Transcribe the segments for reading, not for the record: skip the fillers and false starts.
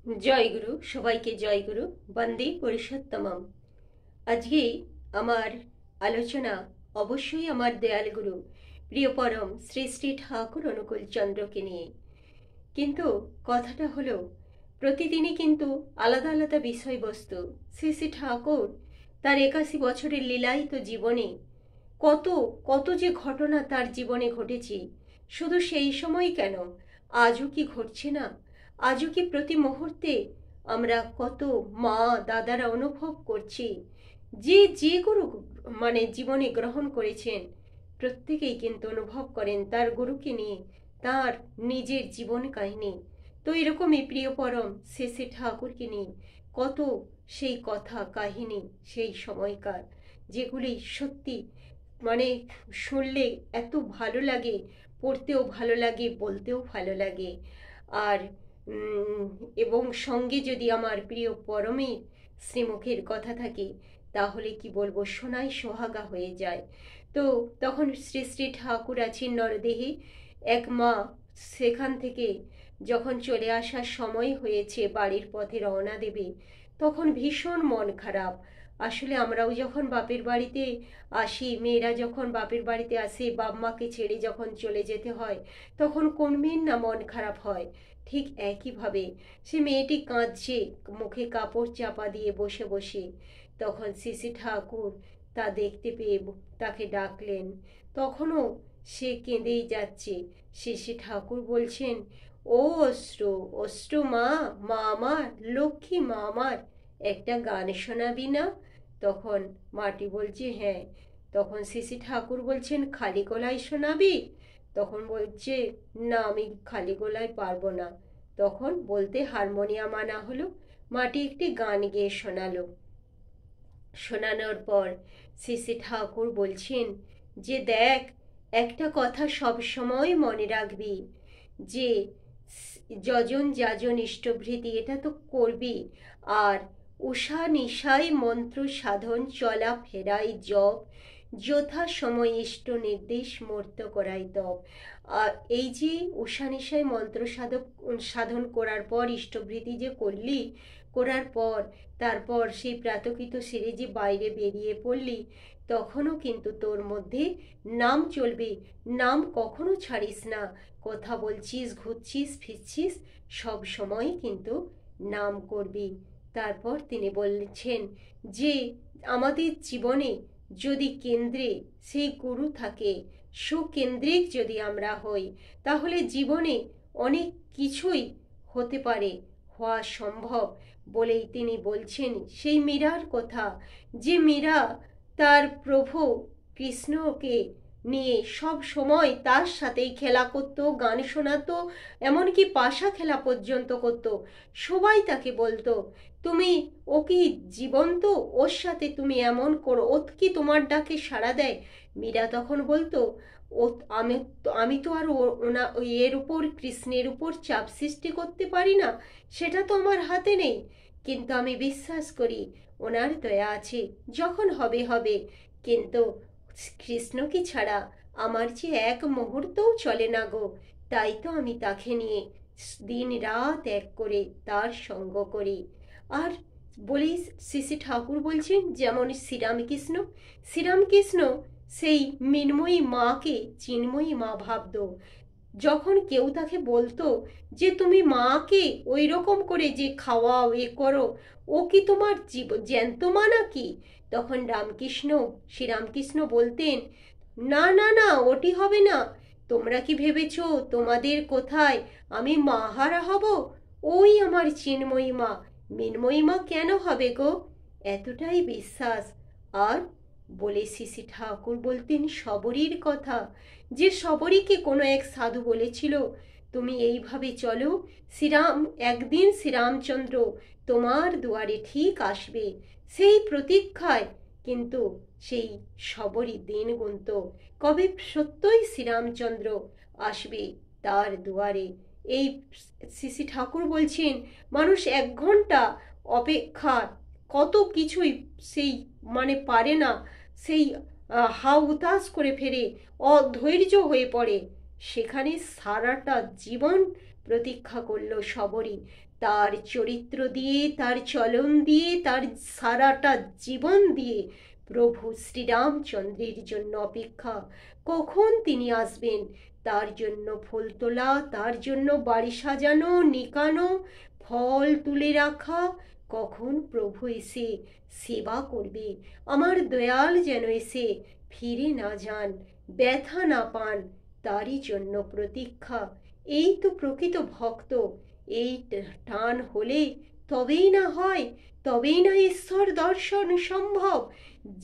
জয়গুরু, সবাইকে জয়গুরু। বন্দে পুরুষোত্তমম। আজকে আমার আলোচনা অবশ্যই আমার দয়ালগুরু প্রিয় পরম শ্রী শ্রী ঠাকুর অনুকূল চন্দ্রকে নিয়ে। কিন্তু কথাটা হলো, প্রতিদিনই কিন্তু আলাদা আলাদা বিষয়বস্তু। শ্রী শ্রী ঠাকুর তার 81 বছরের লীলায়িত জীবনে কত কত যে ঘটনা তার জীবনে ঘটেছে, শুধু সেই সময় কেন, আজও কি ঘটছে না? আজও কি প্রতি মুহূর্তে আমরা কত মা দাদারা অনুভব করছি যে যে গুরু জীবনে গ্রহণ করেছেন, প্রত্যেকেই কিন্তু অনুভব করেন তার গুরুকে নিয়ে তার নিজের জীবন কাহিনী। তো এরকমই প্রিয় পরম শ্রী ঠাকুরকে নিয়ে কত সেই কথা কাহিনী সেই সময়কার, যেগুলি সত্যি মানে শুনলে এত ভালো লাগে, পড়তেও ভালো লাগে, বলতেও ভালো লাগে। আর উম, এবং সঙ্গে যদি আমার প্রিয় পরমের শ্রীমুখের কথা থাকে, তাহলে কি বলবো, সোনাই সোহাগা হয়ে যায়। তো তখন শ্রী শ্রী ঠাকুর আছেন নরদেহে। এক মা সেখান থেকে যখন চলে আসার সময় হয়েছে, বাড়ির পথে রওনা দেবে, তখন ভীষণ মন খারাপ। আসলে আমরাও যখন বাপের বাড়িতে আসি, মেয়েরা যখন বাপের বাড়িতে আসে, বাপ মাকে ছেড়ে যখন চলে যেতে হয়, তখন কোন মেয়ের না মন খারাপ হয়। ঠিক একইভাবে সে মেয়েটি কাঁদছে, মুখে কাপড় চাপা দিয়ে বসে বসে। তখন শ্রী ঠাকুর তা দেখতে পেয়ে তাকে ডাকলেন। তখনও সে কেঁদেই যাচ্ছে। শ্রী ঠাকুর বলছেন, ও অশ্রু, অশ্রু মা, মা আমার, লক্ষ্মী মা আমার, একটা গান শোনাবি না? তখন মাটি বলছে হ্যাঁ। তখন শ্রী ঠাকুর বলছেন, খালি গলায় শোনাবি? তখন বলছে, না, আমি খালি গলায় পারবো না। তখন বলতে হারমোনিয়াম আনা হলো, মাটি একটি গান গেয়ে শোনালো। শোনানোর পর শ্রী ঠাকুর বলছেন যে দেখ, একটা কথা সব সময় মনে রাখবি, যে যজন যাজন ইষ্টভৃতি এটা তো করবি, আর উষা নিশায় মন্ত্র সাধন চলা ফেরাই জপ, যথা সময় ইষ্ট নির্দেশ মূর্ত করাই তপ। আর এই যে উষা নিশায় মন্ত্র সাধন করার পর ইষ্টভৃতি যে করলি, করার পর তারপর সেই প্রাতকৃত সেরে যে বাইরে বেরিয়ে পড়লি, তখনও কিন্তু তোর মধ্যে নাম চলবে। নাম কখনো ছাড়িস না। কথা বলছিস, ঘুরছিস, ফিরছিস, সব সময় কিন্তু নাম করবি। তারপর তিনি বলছেন যে আমাদের জীবনে যদি কেন্দ্রে সেই গুরু থাকে, সুকেন্দ্রিক যদি আমরা হই, তাহলে জীবনে অনেক কিছুই হতে পারে, হওয়া সম্ভব। বলেই তিনি বলছেন সেই মীরার কথা, যে মীরা তার প্রভু কৃষ্ণকে নিয়ে সব সময় তার সাথেই খেলা করত, গান শোনাতো, এমনকি পাশা খেলা পর্যন্ত করত। সবাই তাকে বলতো, তুমি, ও কি জীবন্ত, ওর সাথে তুমি এমন করো, ও কি তোমার ডাকে সাড়া দেয়? মীরা তখন বলতো, ও আমি আমি তো আর এর উপর, কৃষ্ণের উপর চাপ সৃষ্টি করতে পারি না, সেটা তো আমার হাতে নেই, কিন্তু আমি বিশ্বাস করি ওনার দয়া আছে, যখন হবে হবে। কিন্তু কৃষ্ণকে ছাড়া আমার যে এক মুহূর্তও চলে না গো, তাই তো আমি তাকে নিয়ে দিন রাত এক করে তার সঙ্গ করি। আর বলি, শ্রী ঠাকুর বলছেন যেমন শ্রীরামকৃষ্ণ, শ্রীরামকৃষ্ণ সেই মৃন্ময়ী মাকে চিন্ময়ী মা ভাবত। যখন কেউ তাকে বলতো যে তুমি মাকে ওই রকম করে যে খাওয়াও, এ করো, ও কি তোমার জ্যান্ত মা নাকি? তখন শ্রীরামকৃষ্ণ বলতেন, না না না, ওটি হবে না। তোমরা কি ভেবেছো তোমাদের কোথায় আমি মাহারা হব? ওই আমার চিন্ময়ী মা, মৃন্ময়ী মা কেন হবে গো? এতটাই বিশ্বাস। আর বলে শ্রী ঠাকুর বলতেন শবরীর কথা, যে শবরীকে কোনো এক সাধু বলেছিল, তুমি এইভাবে চলো, একদিন শ্রীরামচন্দ্র তোমার দুয়ারে ঠিক আসবে। সেই প্রতীক্ষায় কিন্তু সেই শবরী দিন গুনত, কবে সত্যই শ্রীরামচন্দ্র আসবে তার দুয়ারে। এই শ্রী ঠাকুর বলছেন মানুষ 1 ঘন্টা অপেক্ষা কত কিছুই সেই পারে না, সেই হা উতাস করে ফেরে, অধৈর্য হয়ে পড়ে। সেখানে সারাটা জীবন প্রতীক্ষা করল শবরী। তার চরিত্র দিয়ে, তার চলন দিয়ে, তার সারাটা জীবন দিয়ে প্রভু শ্রীরামচন্দ্রের জন্য অপেক্ষা। কখন তিনি আসবেন, তার জন্য ফুল তোলা, তার জন্য বাড়ি সাজানো, নিকানো, ফল তুলে রাখা, কখন প্রভু এসে সেবা করবে। আমার দয়াল যেন এসে ফিরে না যান, ব্যথা না পান, তারই জন্য প্রতীক্ষা। এই তো প্রকৃত ভক্ত। এই টান হলে তবেই না হয়, তবেই না ঈশ্বর দর্শন সম্ভব।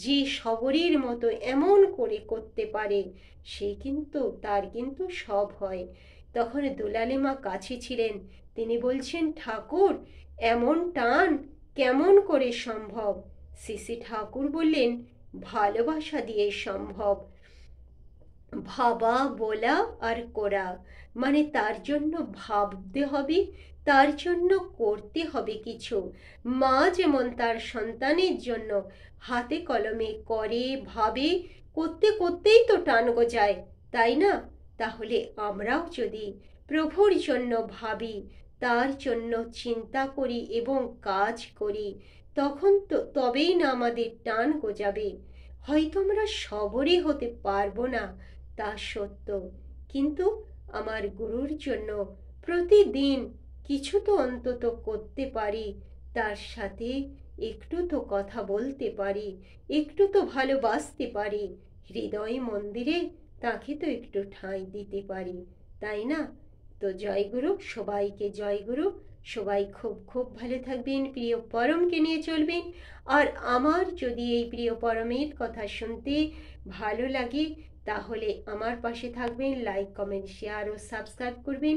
যে শবরীর মতো এমন করে করতে পারে, সে কিন্তু তার কিন্তু সব হয়। তখন দুলালেমা কাছে ছিলেন, তিনি বলছেন, ঠাকুর এমন টান কেমন করে সম্ভব? শ্রী ঠাকুর বললেন, ভালোবাসা দিয়ে সম্ভব। ভাবা, বলা আর করা, মানে তার জন্য ভাবতে হবে, তার জন্য করতে হবে কিছু। মা যেমন তার সন্তানের জন্য হাতে কলমে করে, ভাবে, করতে করতেই তো টান গজায়, তাই না? তাহলে আমরাও যদি প্রভুর জন্য ভাবি, তার জন্য চিন্তা করি এবং কাজ করি, তখন তো তবেই না আমাদের টান গজাবে। হয়তো আমরা সবরই হতে পারবো না, তা সত্য, কিন্তু আমার গুরুর জন্য প্রতিদিন কিছু তো অন্তত করতে পারি, তার সাথে একটু তো কথা বলতে পারি, একটু তো ভালোবাসতে পারি, হৃদয় মন্দিরে তাকে তো একটু ঠাঁই দিতে পারি, তাই না? তো জয়গুরু, সবাইকে জয়গুরু। সবাই খুব খুব ভালো থাকবেন, প্রিয় পরমকে নিয়ে চলবেন। আর আমার যদি এই প্রিয় পরমের কথা শুনতে ভালো লাগে, তাহলে আমার পাশে থাকবেন, লাইক, কমেন্ট, শেয়ার ও সাবস্ক্রাইব করবেন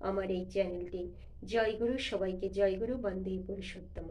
আমার এই চ্যানেলটি। জয়গুরু, সবাইকে জয়গুরু। বন্দে পুরুষোত্তম।